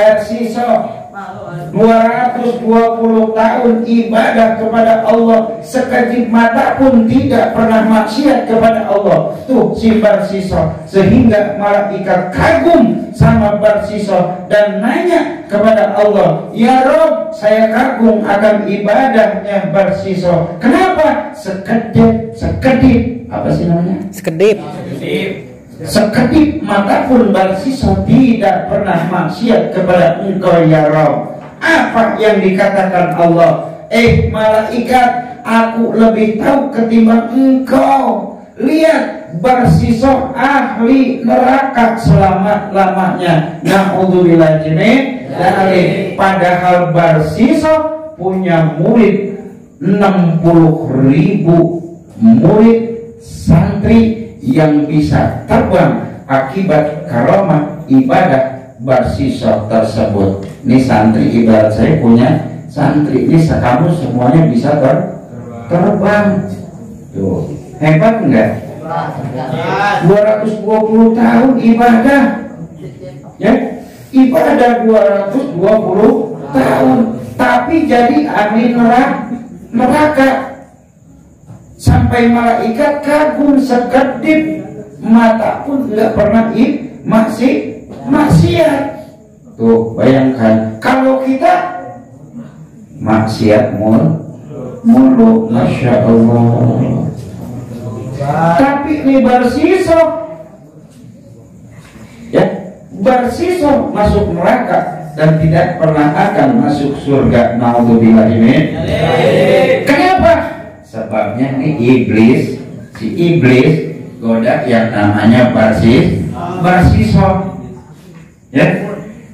bersisa 220 tahun ibadah kepada Allah, sekejip mata pun tidak pernah maksiat kepada Allah. Tuh si bersisa, sehingga malaikat kagum sama bersisa dan nanya kepada Allah, ya Rob, saya kagum akan ibadahnya bersisa. Kenapa? Sekedip apa sih namanya? Sekedip mata pun bersisa tidak pernah maksiat kepada engkau ya Rabb. Apa yang dikatakan Allah? Malaikat, aku lebih tahu ketimbang engkau. Lihat, bersisa ahli neraka selama-lamanya. Na'udzubillah min dzalik. Padahal bersisa punya murid 60.000 murid santri yang bisa terbang akibat karamah ibadah bersisa tersebut. Ini santri, ibarat saya punya santri ini, kamu semuanya bisa terbang. Tuh, hebat enggak? 220 tahun ibadah, ya, ibadah 220 tahun, tapi jadi ahli neraka. Sampai malaikat kagum, sekedip mata pun nggak pernah maksiat. Tuh bayangkan kalau kita maksiat mulu, masya Allah. Tapi ini bersisa, ya, bersisa masuk neraka dan tidak pernah akan masuk surga. Naudzubillah min. Kenapa? Sebabnya nih si iblis goda yang namanya bersisa, ya.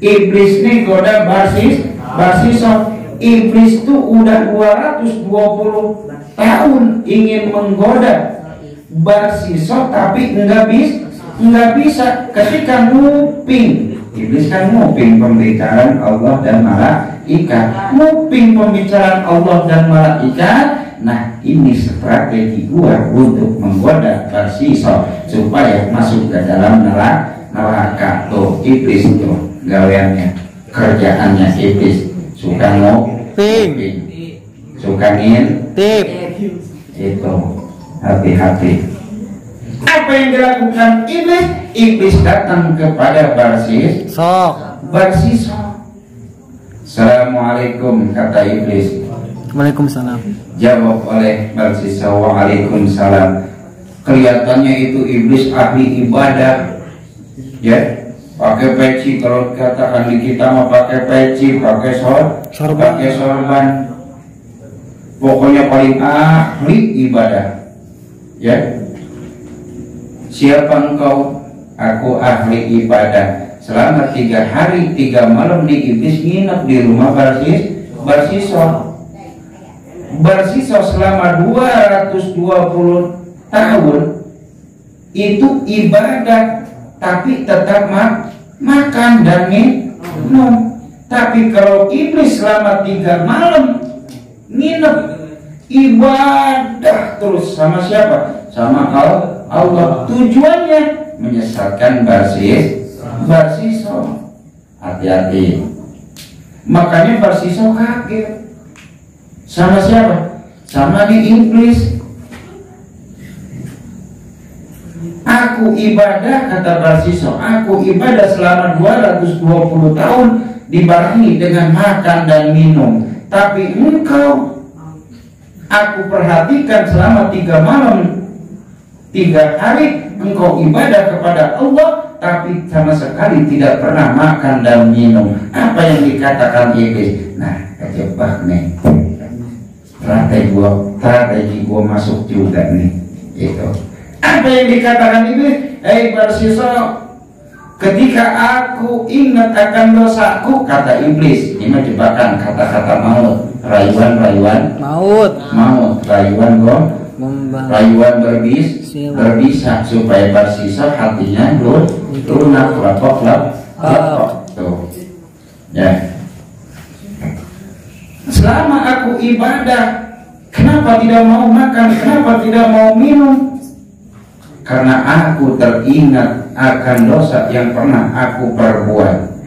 Iblis nih goda bersisa. Iblis tuh udah 220 tahun ingin menggoda bersisa, tapi enggak bisa. Ketika nguping, iblis kan nguping pembicaraan Allah dan malaikat, nguping pembicaraan Allah dan malaikat. Nah, ini strategi gua untuk menggoda bersisa supaya masuk ke dalam neraka. Tuh iblis tuh gaweannya, kerjaannya iblis, suka nguping, suka ngintip. Itu hati-hati. Apa yang dilakukan iblis? Iblis datang kepada bersisa. Assalamualaikum, kata iblis. Waalaikumsalam. Jawab oleh bersisa, waalaikumsalam. Kelihatannya itu iblis ahli ibadah, ya, pakai peci. Kalau katakan di kita mah pakai peci, pakai sorban. Pokoknya paling ahli ibadah, ya. Siapa engkau? Aku ahli ibadah. Selama 3 hari 3 malam di iblis nginep di rumah bersisa selama 220 tahun itu ibadah, tapi tetap makan dan minum. Tapi kalau iblis selama 3 malam nginep ibadah terus sama siapa? Sama Allah. Tujuannya menyesatkan bersisa. Hati-hati. Makanya bersisa kaget. Sama siapa? Sama di iblis. Aku ibadah, kata bersisa, aku ibadah selama 220 tahun dibarengi dengan makan dan minum. Tapi engkau, aku perhatikan selama 3 malam 3 hari engkau ibadah kepada Allah, tapi sama sekali tidak pernah makan dan minum. Apa yang dikatakan iblis? Nah, kejebak nih. Strategi gua masuk juga nih. Itu. Apa yang dikatakan iblis? Bersisa, ketika aku ingat akan dosaku, kata iblis, ini jebakan, kata-kata maut, rayuan maut, rayuan berbisa supaya bersisa hatinya lunak, lepok tuh, ya. Selama aku ibadah, kenapa tidak mau makan, kenapa tidak mau minum? Karena aku teringat akan dosa yang pernah aku perbuat.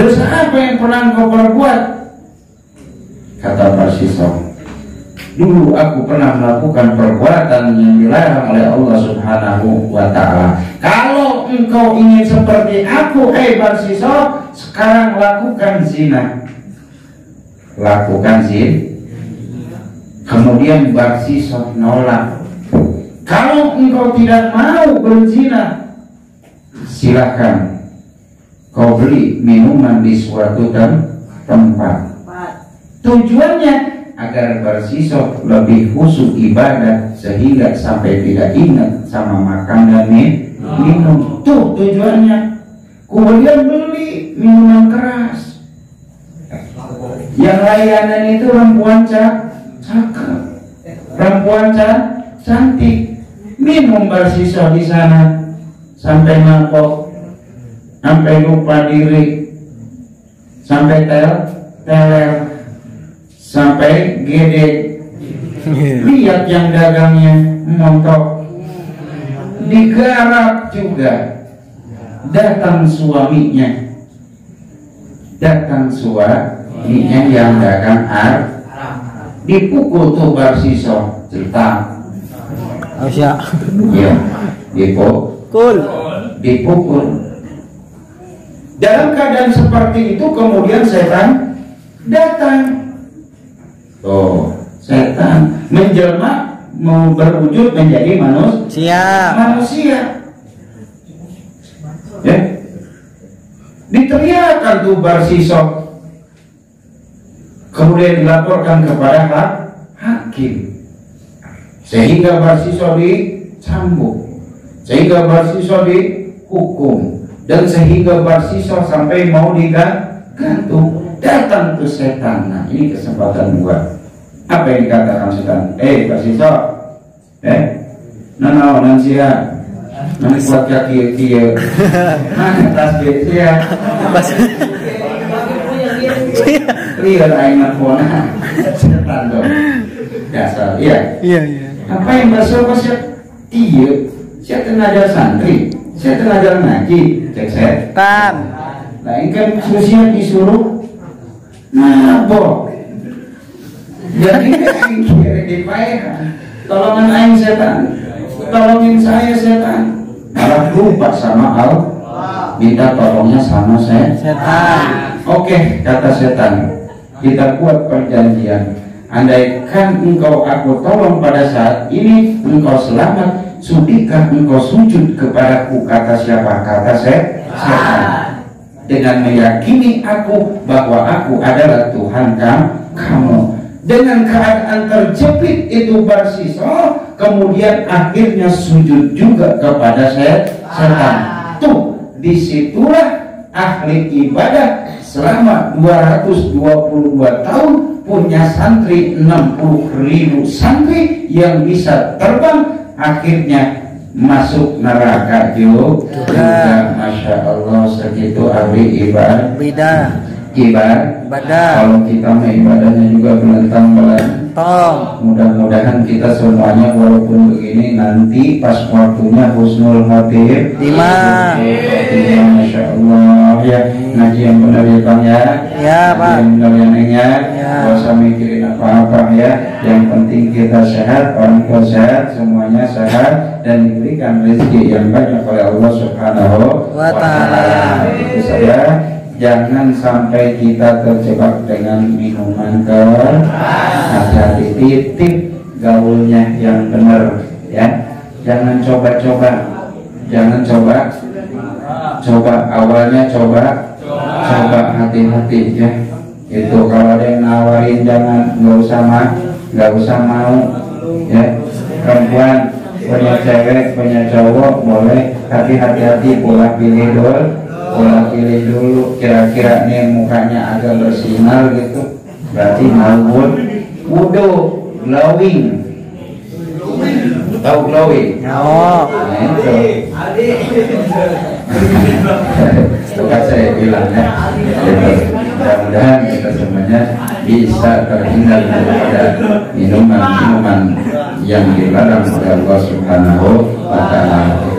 Dosa apa yang pernah engkau perbuat? Kata Barsisa, dulu aku pernah melakukan perbuatan yang dilarang oleh Allah Subhanahu wa ta'ala. Kalau engkau ingin seperti aku, Barsisa, sekarang lakukan zina. Lakukan zina. Kemudian Barsisa nolak. Kalau engkau tidak mau berzina, silakan kau beli minuman di suatu tempat. Tujuannya agar Barsisa lebih khusyuk ibadah sehingga sampai tidak ingat sama makan dan minum. Tuh tujuannya. Kemudian beli minuman keras. Yang layanan itu perempuan cakep, perempuan cantik. Minum Barsisa di sana sampai mabok, sampai lupa diri, sampai teler, sampai gede. Lihat yang dagangnya montok, digarap juga. Datang suaminya yang dagang dipukul tuh Barsisa, cetak. Iya. Ya, dipukul. Dalam keadaan seperti itu kemudian setan datang. Oh, setan menjelma, mau berwujud menjadi manusia. Ya. Diteriakan tuh Barsisa. Kemudian dilaporkan kepada hakim. Sehingga Barsisa dicambuk, sehingga Barsisa dihukum, dan sehingga Barsisa sampai mau digantung. Datang ke setan. Nah, ini kesempatan gua. Apa yang dikatakan setan? Barsisa, nansia, nanti kuat kaki kia, mana tasbih sia, lihat aiman pona, setan dong, dasar, iya. Apa yang Barsisa iya, saya tenaga santri, saya tenaga ngaji, cek setan. Nah ini kan susia disuruh mabok. Jadi aing kira dipaehan. Tolongan aing setan, tolongin saya setan. Malah lupa sama Allah, minta tolongnya sama setan. Oke, kata setan, kita buat perjanjian. Andaikan engkau aku tolong pada saat ini, engkau selamat, sudikah engkau sujud kepadaku? Kata siapa? Kata setan. Dengan meyakini aku bahwa aku adalah Tuhan kamu. Dengan keadaan terjepit itu Barsisa, kemudian akhirnya sujud juga kepada setan. Tuh, disitulah ahli ibadah selama 222 tahun punya santri 60.000 santri yang bisa terbang, akhirnya masuk neraka juga. Masya Allah, segitu ahli ibadah. Kalau kita mau ibadahnya juga belentang. Mudah-mudahan kita semuanya walaupun begini nanti pas waktunya husnul khotimah. Masya Allah ya, ngaji yang benar ya Bang ya. Ya Pak. Yang benar ya Neng ya. Gak usah mikirin apa-apa ya. Yang penting kita sehat, orang tua sehat, semuanya sehat dan diberikan rezeki yang banyak oleh Allah Subhanahu wa ta'ala. Itu saja. Jangan sampai kita terjebak dengan minuman keras. Hati-hati, titip gaulnya yang benar ya. Jangan coba-coba. Awalnya coba hati-hati ya. Itu kalau ada yang nawarin jangan, nggak usah mau ya. Perempuan punya cewek, punya cowok boleh, tapi hati-hati pola pilih dulu, kira-kira nih mukanya agak bersinar gitu, berarti mau wudu, glowing. Tahu glowing? Oh. Nah, itu kan saya bilang ya. Mudah-mudahan kita semuanya bisa terhindar daripada minuman-minuman yang dilarang oleh Allah Subhanahu wa ta'ala.